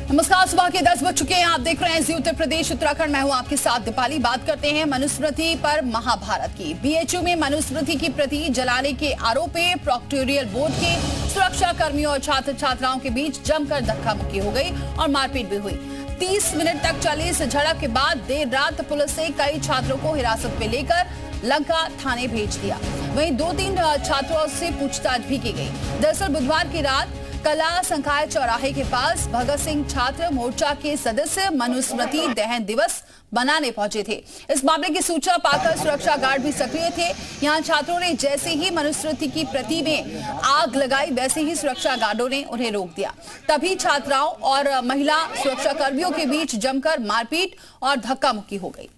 नमस्कार, सुबह के 10 बज चुके हैं। आप देख रहे हैं जी उत्तर प्रदेश उत्तराखंड। मैं हूं आपके साथ दीपाली। बात करते हैं मनुस्मृति पर महाभारत की। बीएचयू में मनुस्मृति की प्रति जलाने के आरोप में प्रोक्टोरियल बोर्ड के सुरक्षा कर्मियों और छात्र छात्राओं के बीच जमकर धक्का मुक्की हो गई और मारपीट भी हुई। 30 मिनट तक चली इस झड़प के बाद देर रात पुलिस ने कई छात्रों को हिरासत में लेकर लंका थाने भेज दिया। वहीं 2-3 छात्रों से पूछताछ भी की गई। दरअसल बुधवार की रात कला संकाय चौराहे के पास भगत सिंह छात्र मोर्चा के सदस्य मनुस्मृति दहन दिवस मनाने पहुंचे थे। इस मामले की सूचना पाकर सुरक्षा गार्ड भी सक्रिय थे। यहां छात्रों ने जैसे ही मनुस्मृति की प्रति में आग लगाई, वैसे ही सुरक्षा गार्डों ने उन्हें रोक दिया। तभी छात्राओं और महिला सुरक्षा कर्मियों के बीच जमकर मारपीट और धक्का मुक्की हो गई।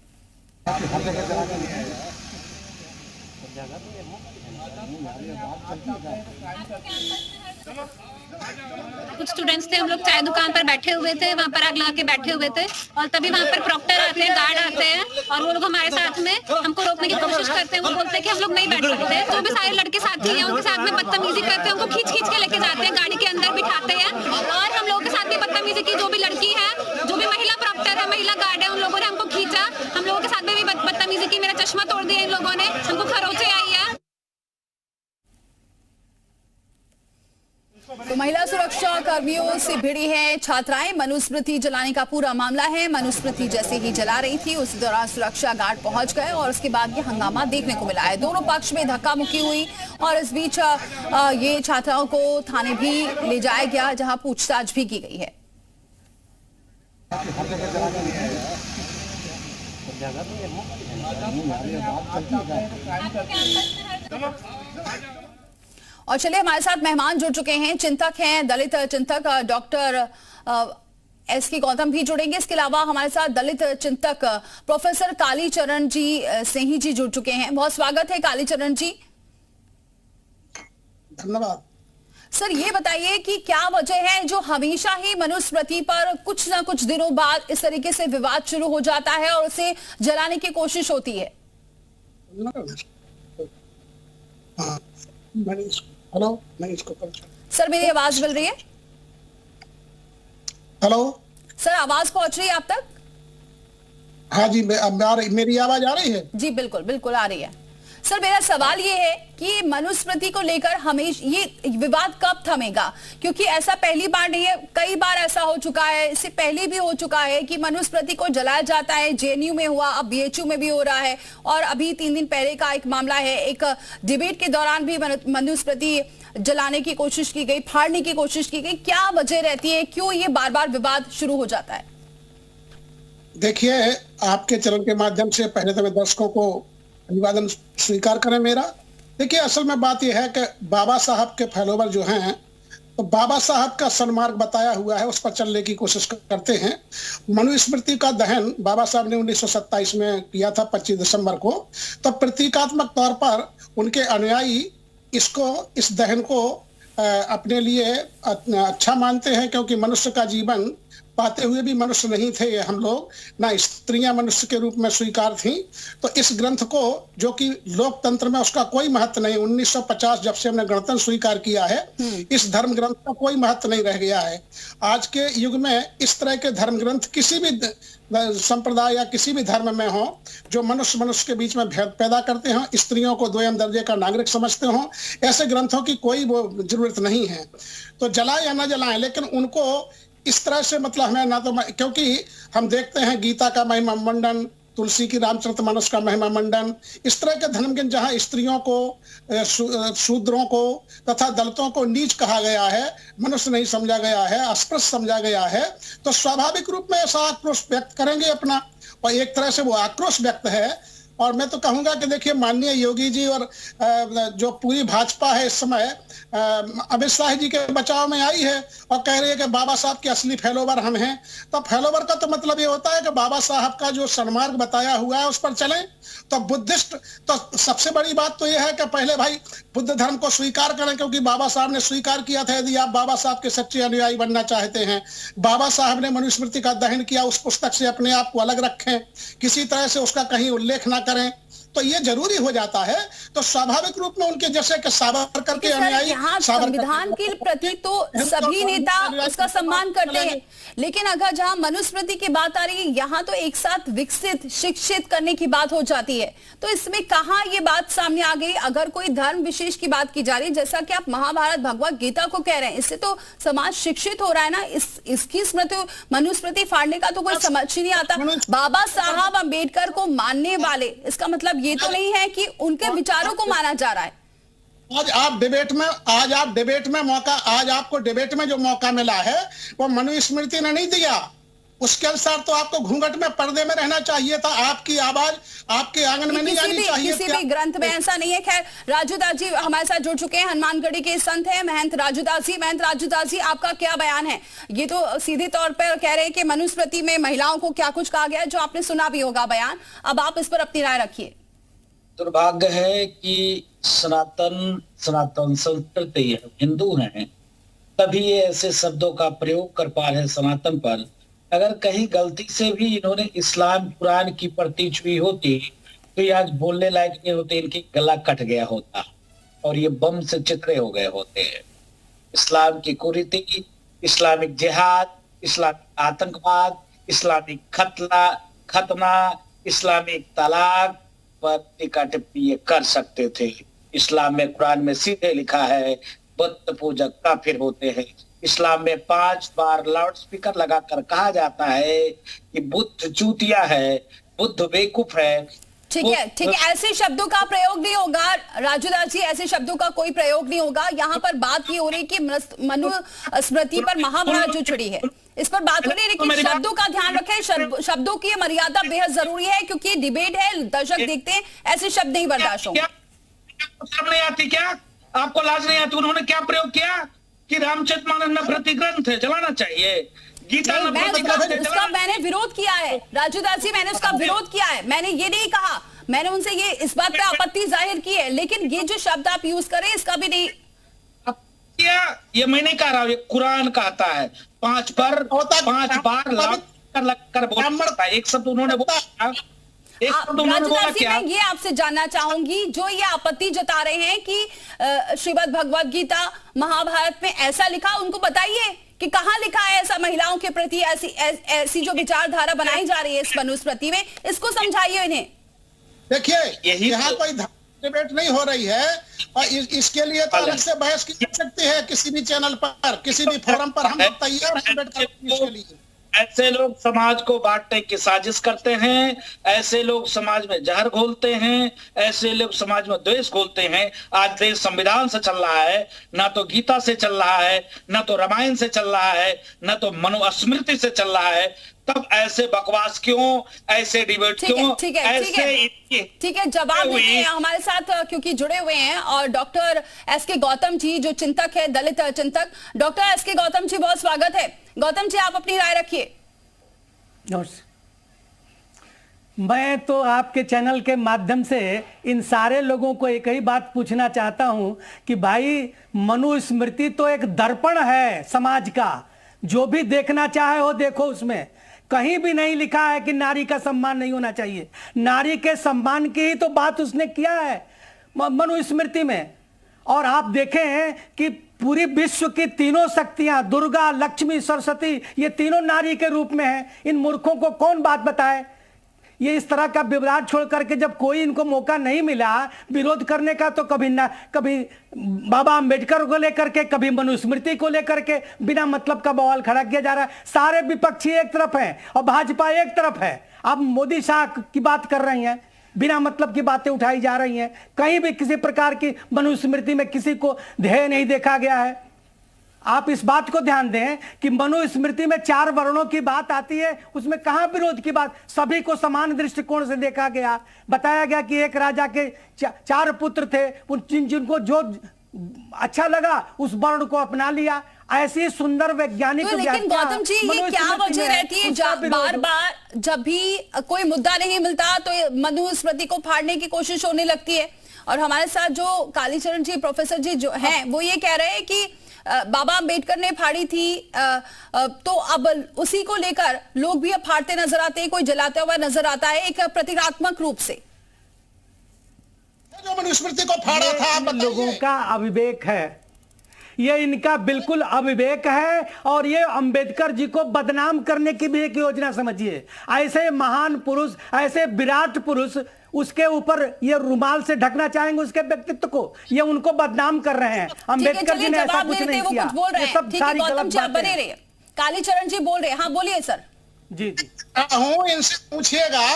कुछ स्टूडेंट्स थे, हम लोग चाय दुकान पर बैठे हुए थे, वहाँ पर आग लगा के बैठे हुए थे और तभी वहाँ पर प्रॉक्टर आते हैं, गार्ड आते हैं और वो लोग हमारे साथ में हमको रोकने की कोशिश करते हैं। वो बोलते हैं कि हम लोग नहीं बैठ सकते। जो भी सारे लड़के साथी हैं उनके साथ में बदतमीजी करते हैं, उनको खींच के लेके जाते हैं, गाड़ी के अंदर बिठाते हैं और हम लोगों के साथ भी बदतमीजी की। जो भी लड़की है, जो भी महिला प्रॉक्टर है, महिला गार्ड है, उन लोगों ने हमको खींचा, हम लोगों के साथ में भी बदतमीजी की। मेरा चश्मा तोड़ दिया इन लोगों ने, हमको खरोंचे आई है। तो महिला सुरक्षा कर्मियों से भिड़ी है छात्राएं। मनुस्मृति जलाने का पूरा मामला है। मनुस्मृति जैसे ही जला रही थी उसी दौरान सुरक्षा गार्ड पहुंच गए और उसके बाद ये हंगामा देखने को मिला है। दोनों पक्ष में धक्का मुक्की हुई और इस बीच ये छात्राओं को थाने भी ले जाया गया, जहां पूछताछ भी की गई है। और चलिए, हमारे साथ मेहमान जुड़ चुके हैं, चिंतक हैं, दलित चिंतक डॉक्टर एस.के. गौतम भी जुड़ेंगे। इसके अलावा हमारे साथ दलित चिंतक प्रोफेसर कालीचरण जी सिंह जी जुड़ चुके हैं। बहुत स्वागत है कालीचरण जी। धन्यवाद सर, ये बताइए कि क्या वजह है जो हमेशा ही मनुस्मृति पर कुछ ना कुछ दिनों बाद इस तरीके से विवाद शुरू हो जाता है और उसे जलाने की कोशिश होती है? हेलो, मैं इसको सर, मेरी आवाज मिल रही है? हेलो सर, आवाज पहुंच रही है आप तक? हाँ जी, मेरी आवाज आ रही है? जी बिल्कुल बिल्कुल आ रही है। सर, मेरा सवाल ये है कि मनुस्मृति को लेकर हमेशा ये विवाद कब थमेगा? क्योंकि ऐसा पहली बार नहीं है, कई बार ऐसा हो चुका है, इससे पहले भी हो चुका है कि मनुस्मृति को जलाया जाता है। जेएनयू में हुआ, अब बीएचयू में भी हो रहा है और अभी 3 दिन पहले का एक मामला है, एक डिबेट के दौरान भी मनुस्मृति जलाने की कोशिश की गई, फाड़ने की कोशिश की गई। क्या वजह रहती है, क्यों ये बार बार विवाद शुरू हो जाता है? देखिए, आपके चैनल के माध्यम से पहले तो मैं दर्शकों को अभिवादन स्वीकार करें मेरा। देखिए, असल में बात यह है कि बाबा साहब के फॉलोवर जो हैं, तो बाबा साहब का सन्मार्ग बताया हुआ है, उस पर चलने की कोशिश करते हैं। मनुस्मृति का दहन बाबा साहब ने 1927 में किया था, 25 दिसंबर को। तो प्रतीकात्मक तौर पर उनके अनुयायी इस दहन को अपने लिए अच्छा मानते हैं, क्योंकि मनुष्य का जीवन पाते हुए भी मनुष्य नहीं थे ये हम लोग, ना स्त्रियां मनुष्य के रूप में स्वीकार थीं। तो इस ग्रंथ को, जो कि लोकतंत्र में उसका कोई महत्व नहीं, 1950 जब से हमने गणतंत्र स्वीकार किया है, इस धर्म ग्रंथ का कोई महत्व नहीं रह गया है। आज के युग में इस तरह के धर्म ग्रंथ किसी भी संप्रदाय या किसी भी धर्म में हो, जो मनुष्य के बीच में भेद पैदा करते हो, स्त्रियों को दोयम दर्जे का नागरिक समझते हो, ऐसे ग्रंथों की कोई वो जरूरत नहीं है। तो जलाए या ना जलाएं, लेकिन उनको इस तरह से मतलब हमें ना, तो क्योंकि हम देखते हैं गीता का महिमा मंडन, तुलसी की रामचरितमानस का महिमा मंडन, इस तरह के धर्म ग्रंथ जहां स्त्रियों को, शूद्रों को तथा दलितों को नीच कहा गया है, मनुष्य नहीं समझा गया है, अस्पृश्य समझा गया है, तो स्वाभाविक रूप में ऐसा आक्रोश व्यक्त करेंगे अपना। और एक तरह से वो आक्रोश व्यक्त है। और मैं तो कहूंगा कि देखिए, माननीय योगी जी और जो पूरी भाजपा है इस समय अमित शाह जी के बचाव में आई है और कह रही है कि बाबा साहब के असली फॉलोवर हम हैं। तो फॉलोवर का तो मतलब ये होता है कि बाबा साहब का जो सन्मार्ग बताया हुआ है उस पर चलें। तो बुद्धिस्ट, तो सबसे बड़ी बात तो यह है कि पहले भाई बुद्ध धर्म को स्वीकार करें, क्योंकि बाबा साहब ने स्वीकार किया था। यदि आप बाबा साहब के सच्चे अनुयायी बनना चाहते हैं, बाबा साहब ने मनुस्मृति का दहन किया, उस पुस्तक से अपने आप को अलग रखें, किसी तरह से उसका कहीं उल्लेख ना करें। तो ये जरूरी हो जाता है। तो स्वाभाविक रूप में उनके जैसे कि सावरकर के अनुयायी, यहाँ संविधान के प्रति तो सभी नेता उसका सम्मान करते हैं, लेकिन अगर जहाँ मनुस्मृति की बात आ रही है, यहाँ तो एक साथ विकसित शिक्षित करने की बात हो जाती है। तो इसमें कहाँ ये बात सामने आ गई? अगर कोई धर्म विशेष की बात की जा रही है, जैसा कि आप महाभारत भगवत गीता को कह रहे हैं, इससे तो समाज शिक्षित हो रहा है ना। इसकी स्मृति मनुस्मृति फाड़ने का तो कोई समझ ही नहीं आता। बाबा साहब अम्बेडकर को मानने वाले, इसका मतलब ये तो नहीं है कि उनके विचारों को माना जा रहा है। आज आपको डिबेट में जो मौका मिला है वो मनुस्मृति ने नहीं दिया। उसके अनुसार तो आपको घूंघट में, पर्दे में रहना चाहिए था। आपकी आवाज आपके आंगन में नहीं आनी चाहिए। किसी भी ग्रंथ में ऐसा नहीं है। खैर, राजूदास जी हमारे साथ जुड़ चुके हैं, हनुमानगढ़ी के संत हैं महंत राजूदास जी। महंत राजूदास जी, आपका क्या बयान है? ये तो सीधे तौर पर कह रहे हैं कि मनुस्मृति में महिलाओं को क्या कुछ कहा गया है, जो आपने सुना भी होगा बयान। अब आप इस पर अपनी राय रखिए। दुर्भाग्य है कि सनातन संस्कृति हिंदू हैं, तभी ये ऐसे शब्दों का प्रयोग कर पा रहे हैं सनातन पर। अगर कहीं गलती से भी इन्होंने इस्लाम कुरान की प्रति छुई होती तो ये आज बोलने लायक नहीं होते, इनकी गला कट गया होता और ये बम से चितरे हो गए होते हैं। इस्लाम की कुरीति, इस्लामिक जिहाद, इस्लामिक आतंकवाद, इस्लामिक खतना, इस्लामिक तलाक पर टीका टिप्पणी ये कर सकते थे। इस्लाम में, कुरान में सीधे लिखा है बुत पूजक काफिर होते हैं। इस्लाम में 5 बार लाउड स्पीकर लगाकर कहा जाता है कि बुद्ध चूतिया है, बुद्ध बेवकूफ है। ठीक है, ऐसे शब्दों का प्रयोग नहीं होगा राजूदास जी, ऐसे शब्दों का कोई प्रयोग नहीं होगा। यहाँ पर बात ये हो रही कि मनुस्मृति पर महाभारत जो चढ़ी है, इस पर बात हो रही है, लेकिन शब्दों का ध्यान रखें। शब्दों की मर्यादा बेहद जरूरी है, क्योंकि डिबेट है, दर्शक देखते हैं, ऐसे शब्द नहीं बर्दाश्त होंगे। शर्म नहीं आती क्या? आपको लाज नहीं आती? उन्होंने क्या प्रयोग किया कि रामचरितमानस में प्रतिग्रंथ है, जलाना चाहिए। गीता में उसका मैंने विरोध किया है राजूदास जी, मैंने उसका विरोध किया है। मैंने ये नहीं कहा, मैंने उनसे ये इस बात पे आपत्ति जाहिर की है, लेकिन ये जो शब्द आप यूज करें इसका भी नहीं। ये मैं नहीं कह रहा हूँ, ये कुरान कहता है 5 बार कर बोलता है। एक शब्द उन्होंने बोला। राजूदास जी, मैं ये आपसे जानना चाहूंगी, जो ये आपत्ति जता रहे हैं कि श्रीमद् भगवत गीता महाभारत में ऐसा लिखा, उनको बताइए कि कहाँ लिखा है ऐसा महिलाओं के प्रति ऐसी जो विचारधारा बनाई जा रही है इस मनुस्मृति में, इसको समझाइए इन्हें। देखिए, यहाँ कोई डिबेट नहीं हो रही है और इसके लिए तो अलग से बहस की जा सकती है किसी भी चैनल पर, किसी भी फोरम पर। हम लोग तैयार हैं अम्बेडकर के लिए। ऐसे लोग समाज को बांटने की साजिश करते हैं, ऐसे लोग समाज में जहर घोलते हैं, ऐसे लोग समाज में द्वेष घोलते हैं। आज देश संविधान से चल रहा है, ना तो गीता से चल रहा है, ना तो रामायण से चल रहा है, ना तो मनुस्मृति से चल रहा है। तब ऐसे बकवास क्यों, ऐसे डिबेट क्यों? ठीक है, जवाब देंगे हमारे साथ, क्योंकि जुड़े हुए हैं, और डॉक्टर एसके गौतम जी जो चिंतक है, दलित चिंतक। डॉक्टर एसके गौतम जी, बहुत स्वागत है। गौतम जी, आप अपनी राय रखिए। मैं तो आपके चैनल के माध्यम से इन सारे लोगों को एक ही बात पूछना चाहता हूं कि भाई, मनुस्मृति तो एक दर्पण है समाज का, जो भी देखना चाहे वो देखो। उसमें कहीं भी नहीं लिखा है कि नारी का सम्मान नहीं होना चाहिए। नारी के सम्मान की ही तो बात उसने किया है मनुस्मृति में। और आप देखें कि पूरी विश्व की तीनों शक्तियां, दुर्गा, लक्ष्मी, सरस्वती, ये तीनों नारी के रूप में हैं। इन मूर्खों को कौन बात बताए? ये इस तरह का विवाद छोड़ करके जब कोई इनको मौका नहीं मिला विरोध करने का, तो कभी बाबा अम्बेडकर को लेकर के, कभी मनुस्मृति को लेकर के बिना मतलब का बवाल खड़ा किया जा रहा है। सारे विपक्षी एक तरफ हैं और भाजपा एक तरफ है। आप मोदी शाह की बात कर रही हैं, बिना मतलब की बातें उठाई जा रही हैं। कहीं भी किसी प्रकार की मनुस्मृति में किसी को ध्येय नहीं देखा गया है। आप इस बात को ध्यान दें कि मनुस्मृति में 4 वर्णों की बात आती है, उसमें कहां विरोध की बात? सभी को समान दृष्टिकोण से देखा गया। बताया गया कि एक राजा के 4 पुत्र थे, जिनको जो अच्छा लगा उस वर्ण को अपना लिया। ऐसी सुंदर वैज्ञानिक तो लेकिन गौतम जी, ये क्या वजह रहती है बार बार जब भी कोई मुद्दा नहीं मिलता तो मनुस्मृति को फाड़ने की कोशिश होने लगती है? और हमारे साथ जो कालीचरण जी, प्रोफेसर जी जो हैं, वो ये कह रहे हैं कि बाबा अम्बेडकर ने फाड़ी थी, तो अब उसी को लेकर लोग भी अब फाड़ते नजर आते हैं, कोई जलाते हुआ नजर आता है एक प्रतीकात्मक रूप से। जो मनुस्मृति को फाड़ा था, आप इन लोगों बताइए। का अविवेक है, ये इनका बिल्कुल अविवेक है, और ये अंबेडकर जी को बदनाम करने की भी एक योजना समझिए। ऐसे महान पुरुष, ऐसे विराट पुरुष, उसके ऊपर ये रुमाल से ढकना चाहेंगे उसके व्यक्तित्व को, ये उनको बदनाम कर रहे हैं। अंबेडकर जी ने ऐसा कुछ नहीं किया। ये सब सारी गलत बातें हैं। कालीचरण जी बोल रहे हैं, हाँ बोलिए सर। जी जी हूँ, इनसे पूछिएगा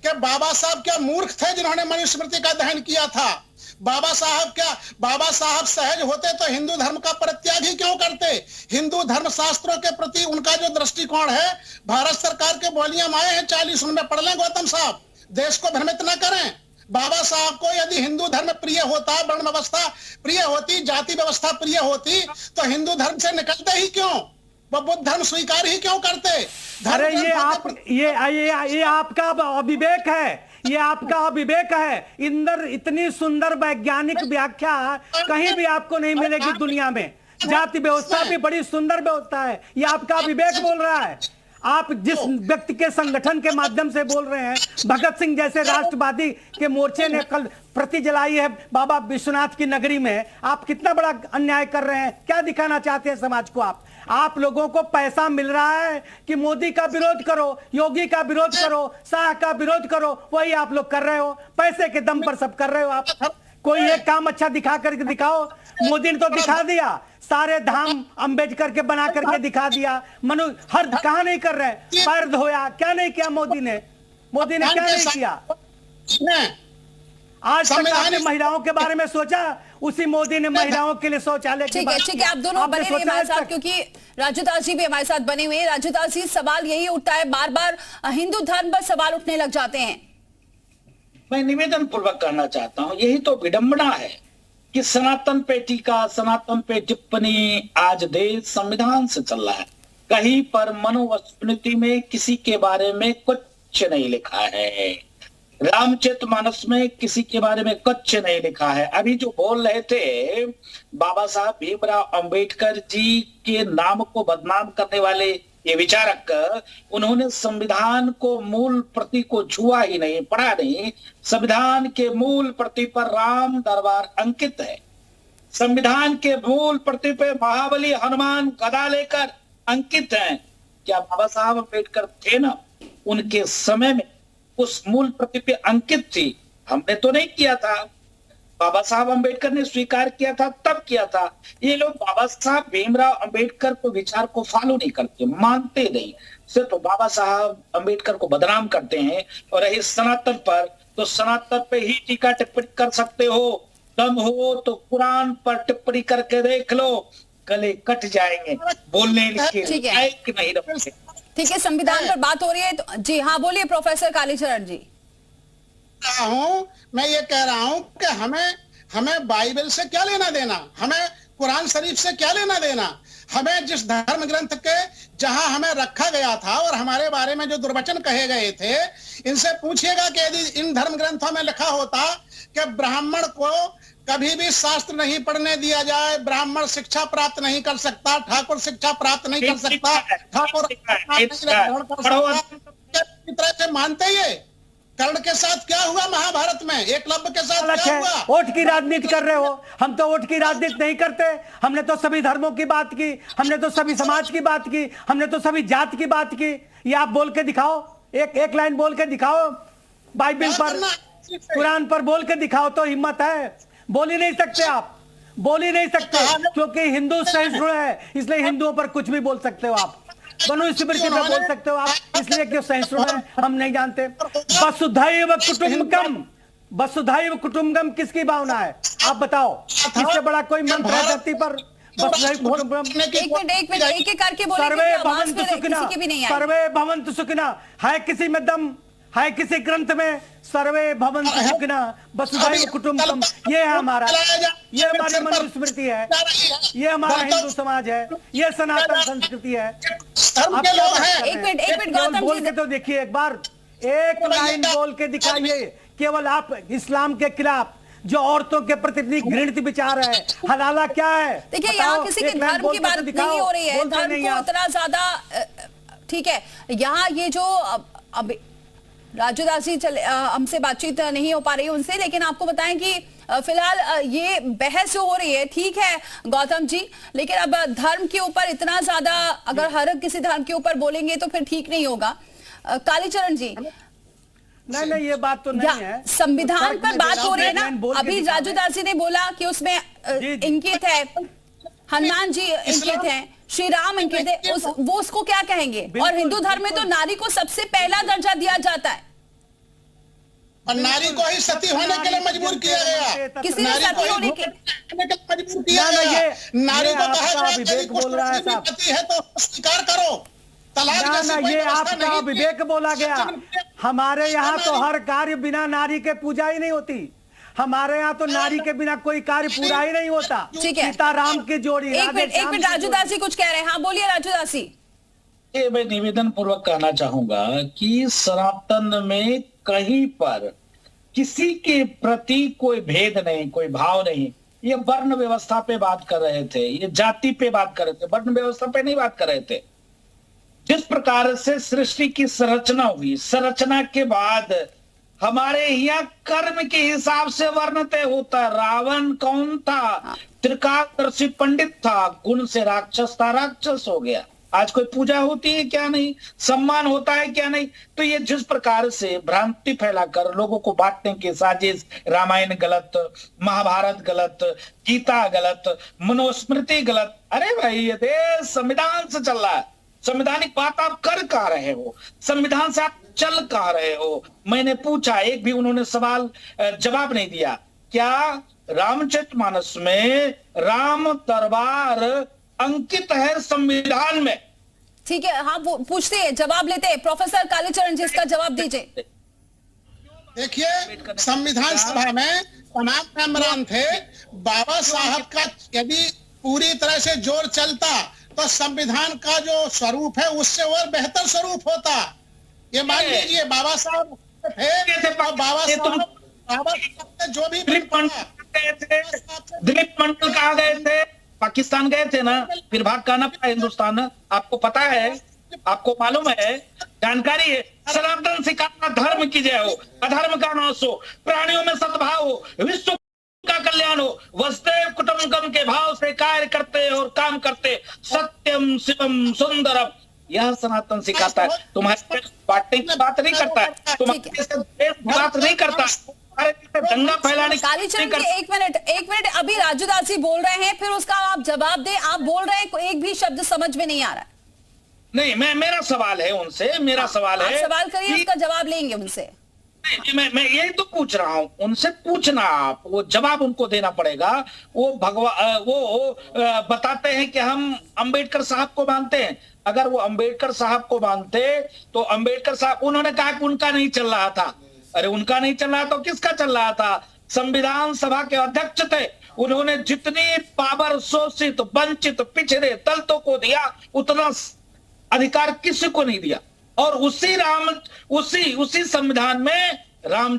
कि बाबा साहब क्या मूर्ख थे जिन्होंने मनुस्मृति का दहन किया था? बाबा साहब सहज होते तो हिंदू धर्म का परित्याग ही क्यों करते? हिंदू धर्म शास्त्रों के प्रति उनका जो दृष्टिकोण है, भारत सरकार के वॉल्यूम आए हैं 40, उनमें पढ़ लें गौतम साहब, देश को भ्रमित न करें। बाबा साहब को यदि हिंदू धर्म प्रिय होता, वर्ण व्यवस्था प्रिय होती, जाति व्यवस्था प्रिय होती, तो हिंदू धर्म से निकलते ही क्यों? वो बुद्ध धर्म स्वीकार ही क्यों करते? अरे ये आपका अविवेक है, ये आपका अविवेक है। इंदर इतनी सुंदर वैज्ञानिक व्याख्या कहीं भी आपको नहीं मिलेगी दुनिया में। जाति व्यवस्था भी बड़ी सुंदर व्यवस्था है, ये आपका अविवेक बोल रहा है। आप जिस व्यक्ति के संगठन के माध्यम से बोल रहे हैं, भगत सिंह जैसे राष्ट्रवादी के मोर्चे ने कल प्रति जलाई है बाबा विश्वनाथ की नगरी में, आप कितना बड़ा अन्याय कर रहे हैं? क्या दिखाना चाहते हैं समाज को? आप लोगों को पैसा मिल रहा है कि मोदी का विरोध करो, योगी का विरोध करो, शाह का विरोध करो, वही आप लोग कर रहे हो। पैसे के दम पर सब कर रहे हो आप। कोई एक काम अच्छा दिखा करके दिखाओ। मोदी ने तो दिखा दिया, सारे धाम अंबेडकर के बना करके दिखा दिया। हर कहां नहीं कर रहे, पैर धोया, क्या नहीं किया मोदी ने क्या नहीं किया? आज तक आपने महिलाओं के बारे में सोचा? उसी मोदी ने महिलाओं के लिए शौचालय की बात की। ठीक है, आप दोनों बने रहिए हमारे साथ, क्योंकि राजूदास जी भी हमारे साथ बने हुए हैं। राजूदास जी, सवाल यही उठता है, बार बार हिंदू धर्म पर सवाल उठने लग जाते हैं। मैं निवेदन पूर्वक करना चाहता हूं, यही तो विडंबना है कि सनातन पे टीका, सनातन पे टिप्पणी आज देश संविधान से चल रहा है। कहीं पर मनुस्मृति में किसी के बारे में कुछ नहीं लिखा है, रामचरितमानस में किसी के बारे में कुछ नहीं लिखा है। अभी जो बोल रहे थे बाबा साहब भीमराव अंबेडकर जी के नाम को बदनाम करने वाले ये विचारक, उन्होंने संविधान को मूल प्रति को छुआ ही नहीं, पढ़ा नहीं। संविधान के मूल प्रति पर राम दरबार अंकित है, संविधान के मूल प्रति पे महाबली हनुमान गदा लेकर अंकित हैं। क्या बाबा साहब अंबेडकर थे ना, उनके समय में उस मूल प्रति पे अंकित थी। हमने तो नहीं किया था, बाबा साहब अंबेडकर ने स्वीकार किया था, तब किया था। ये लोग बाबा साहब भीमराव अंबेडकर को विचार को फॉलो नहीं करते, मानते नहीं, सिर्फ बाबा साहब अंबेडकर को बदनाम करते हैं। और रही सनातन पर, तो सनातन पे ही टीका टिप्पणी कर सकते हो। दम हो तो कुरान पर टिप्पणी करके देख लो, गले कट जाएंगे, बोलने के लायक नहीं रहोगे। ठीक है, संविधान पर बात हो रही है तो जी हाँ बोलिए प्रोफेसर कालीचरण जी। मैं ये कह रहा हूं कि हमें बाइबल से क्या लेना देना, हमें कुरान शरीफ से क्या लेना देना। हमें जिस धर्म ग्रंथ के जहां हमें रखा गया था और हमारे बारे में जो दुर्वचन कहे गए थे, इनसे पूछिएगा कि यदि इन धर्म ग्रंथों में लिखा होता कि ब्राह्मण को कभी भी शास्त्र नहीं पढ़ने दिया जाए, ब्राह्मण शिक्षा प्राप्त नहीं कर सकता, ठाकुर शिक्षा प्राप्त नहीं कर सकता, ठाकुर तरह से मानते ही। कर्ण के साथ क्या हुआ महाभारत में, एकलव्य के साथ क्या हुआ? वोट की राजनीति कर रहे हो, हम तो वोट की राजनीति नहीं करते। हमने तो सभी धर्मों की बात की, हमने तो सभी समाज की बात की, हमने तो सभी जात की बात की। ये आप बोल के दिखाओ, एक लाइन बोल के दिखाओ, बाइबल पर, कुरान पर बोल के दिखाओ तो हिम्मत है। बोल ही नहीं सकते आप, बोल ही नहीं सकते, क्योंकि हिंदू सहिष्णु है, इसलिए हिंदुओं पर कुछ भी बोल सकते हो आप। मनुस्मृति में बोल सकते हो आप, इसलिए क्यों सहिष्णु है हम नहीं जानते। वसुधैव कुटुंबकम, वसुधैव कुटुंबकम किसकी भावना है आप बताओ? इससे बड़ा कोई मंत्र है धरती पर? वसुधैव कुटुंबकम। एक एक करके बोलिए, सर्वे भवन्तु सुखिनः, सर्वे भवन्तु सुखिनः है किसी में दम है, किसी ग्रंथ में सर्वे भवन्तु सुखिनः वसुधैव कुटुंबकम। ये है हमारा, ये हमारी मनुस्मृति है, ये हमारा हिंदू समाज है, ये सनातन संस्कृति है। एक मिनट गौतम बोल के तो देखिए, एक बार एक लाइन बोल के दिखाइए। केवल आप इस्लाम के खिलाफ जो औरतों के प्रति घृणित विचार है, हलाला क्या है? देखिए यहाँ किसी के धर्म की बात नहीं हो रही है, धर्म को इतना ज्यादा ठीक है। यहाँ ये जो अब राजूदास जी हमसे बातचीत नहीं हो पा रही है उनसे, लेकिन आपको बताएं कि फिलहाल ये बहस जो हो रही है, ठीक है गौतम जी, लेकिन अब धर्म के ऊपर इतना ज्यादा अगर हर किसी धर्म के ऊपर बोलेंगे तो फिर ठीक नहीं होगा। कालीचरण जी, नहीं ये बात तो नहीं है। संविधान पर बात हो रही है ना, अभी राजू दास जी ने बोला कि उसमें इंकित है, हनुमान जी इंकित है, श्री राम इंकित है, वो उसको क्या कहेंगे? और हिंदू धर्म में तो नारी को सबसे पहला दर्जा दिया जाता है और नारी को ही सती होने के लिए मजबूर किया गया। किसी ने सती होने के मजबूर किया गया। नारी को कहा गया विवेक बोल रहा है साहब, पति है तो स्वीकार करो। ना ये आपका विवेक बोला गया। हमारे यहाँ तो हर कार्य बिना नारी के पूजा ही नहीं होती। हमारे यहाँ तो नारी के बिना कोई कार्य पूरा ही नहीं होता। ठीक है, सीताराम की जोड़ी। एक मिनट राजू दास जी कुछ कह रहे हैं। हाँ बोलिए राजू दास जी। ये मैं निवेदन पूर्वक कहना चाहूंगा कि सनातन में कहीं पर किसी के प्रति कोई भेद नहीं, कोई भाव नहीं। ये वर्ण व्यवस्था पे बात कर रहे थे, ये जाति पे बात कर रहे थे, वर्ण व्यवस्था पे नहीं बात कर रहे थे। जिस प्रकार से सृष्टि की संरचना हुई, संरचना के बाद हमारे यहाँ कर्म के हिसाब से वर्ण तय होता। रावण कौन था? त्रिकालदर्शी पंडित था, गुण से राक्षस था, राक्षस हो गया। आज कोई पूजा होती है क्या? नहीं। सम्मान होता है क्या? नहीं। तो ये जिस प्रकार से भ्रांति फैलाकर लोगों को बांटने की साजिश, रामायण गलत, महाभारत गलत, गीता गलत, मनुस्मृति गलत। अरे भाई ये देश संविधान से चल रहा है। संवैधानिक बात आप कर कहा रहे हो? संविधान से आप चल कहा रहे हो? मैंने पूछा, एक भी उन्होंने सवाल जवाब नहीं दिया। क्या रामचरितमानस में राम दरबार अंकित है संविधान में? ठीक है, हाँ पूछते हैं, जवाब लेते हैं। प्रोफेसर कालीचरण जी इसका जवाब दीजिए। देखिए, संविधान सभा में तमाम मेंबरान थे। बाबा साहब का यदि पूरी तरह से जोर चलता तो संविधान का जो स्वरूप है उससे और बेहतर स्वरूप होता। ये मान लीजिए बाबा साहब थे, बाबा साहब जो भी दिलीप मंडल कहाँ गए थे? पाकिस्तान गए थे ना, फिर भाग कहना पड़ा हिंदुस्तान। आपको पता है, आपको मालूम है, जानकारी है। सनातन सिखाता धर्म की जय हो, अधर्म का नाश हो, प्राणियों में सद्भाव हो, विश्व का कल्याण हो, वसुदेव कुटुंबकम के भाव से कार्य करते और काम करते, सत्यम शिवम सुंदरम। यह सनातन सिखाता है। तुम्हारे बांटने की बात नहीं करता है, तुम्हारे बात नहीं करता, दंगा फैलाने। कालीचरण जी एक मिनट, अभी राजू दास जी बोल रहे हैं, फिर उसका आप जवाब दें। आप बोल रहे हैं, एक भी शब्द समझ में नहीं आ रहा है। नहीं, मेरा सवाल है उनसे, मेरा सवाल है। सवाल करिए, उसका जवाब लेंगे उनसे। मैं यही तो पूछ रहा हूँ, उनसे पूछना आप, वो जवाब उनको देना पड़ेगा। वो बताते हैं कि हम अंबेडकर साहब को मानते हैं। अगर वो अंबेडकर साहब को मानते तो अंबेडकर साहब, उन्होंने कहा कि उनका नहीं चल रहा था। अरे उनका नहीं चल रहा तो किसका चल रहा था? संविधान सभा के अध्यक्ष थे। उन्होंने जितनी पावर शोषित, वंचित, पिछड़े दलितों को दिया, उतना अधिकार किसी को नहीं दिया। और उसी संविधान में राम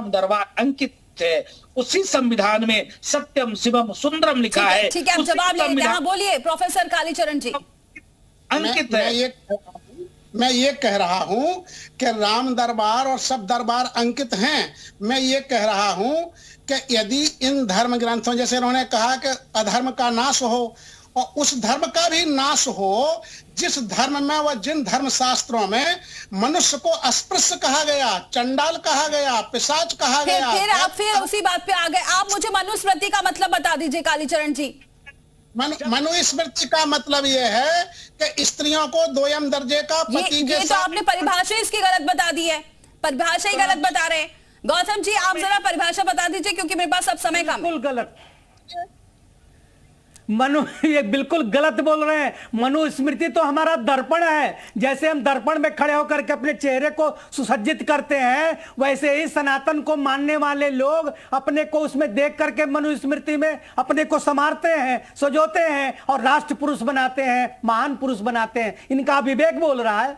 दरबार अंकित है। उसी संविधान में सत्यम शिवम सुंदरम लिखा है। ठीक है, आप जवाब ले लेते हैं। बोलिए प्रोफेसर कालीचरण जी। अंकित है। मैं ये कह रहा हूं कि राम दरबार और सब दरबार अंकित हैं। मैं ये कह रहा हूं कि यदि इन धर्म ग्रंथों, जैसे उन्होंने कहा कि अधर्म का नाश हो, और उस धर्म का भी नाश हो जिस धर्म में व जिन धर्म शास्त्रों में मनुष्य को अस्पृश्य कहा गया, चंडाल कहा गया, पिशाच कहा गया। फिर उसी बात पे आ गए आप। मुझे मनुस्मृति का मतलब बता दीजिए कालीचरण जी। मनुस्मृति का मतलब यह है कि स्त्रियों को दोयम दर्जे का पति के साथ। तो आपने परिभाषा इसकी गलत बता दी है, परिभाषा ही गलत बता रहे हैं। गौतम जी आप जरा परिभाषा बता दीजिए, क्योंकि मेरे पास अब समय कम है। बिल्कुल गलत ये बिल्कुल गलत बोल रहे हैं। मनुस्मृति तो हमारा दर्पण है। जैसे हम दर्पण में खड़े होकर के अपने चेहरे को सुसज्जित करते हैं, वैसे ही सनातन को मानने वाले लोग अपने को उसमें देख करके मनुस्मृति में अपने को संवारते हैं, सजोते हैं और राष्ट्र पुरुष बनाते हैं, महान पुरुष बनाते हैं। इनका विवेक बोल रहा है।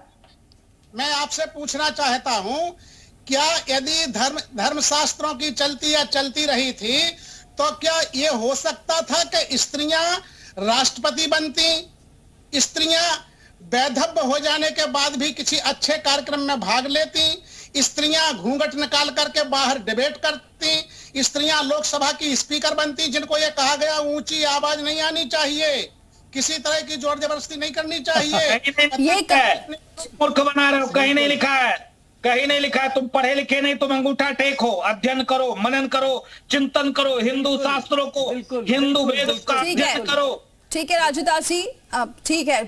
मैं आपसे पूछना चाहता हूं, क्या यदि धर्म शास्त्रों की चलती रही थी तो क्या ये हो सकता था कि स्त्रियां राष्ट्रपति बनती, स्त्रियां वैधव्य हो जाने के बाद भी किसी अच्छे कार्यक्रम में भाग लेती, स्त्रियां घूंघट निकाल करके बाहर डिबेट करती, स्त्रियां लोकसभा की स्पीकर बनती, जिनको ये कहा गया ऊंची आवाज नहीं आनी चाहिए, किसी तरह की जोर जबरदस्ती नहीं करनी चाहिए। ये मूर्ख बना रहे हो, कहीं नहीं लिखा है, कहीं नहीं लिखा है। तुम पढ़े लिखे नहीं, तुम अंगूठा टेको, अध्ययन करो, मनन करो, चिंतन करो, हिंदू शास्त्रों को, हिंदू वेदों का अध्ययन करो। ठीक है राजू दास जी, ठीक है,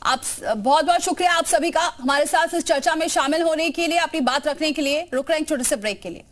आप बहुत बहुत शुक्रिया आप सभी का हमारे साथ इस चर्चा में शामिल होने के लिए, अपनी बात रखने के लिए। रुक रहे हैं छोटे से ब्रेक के लिए।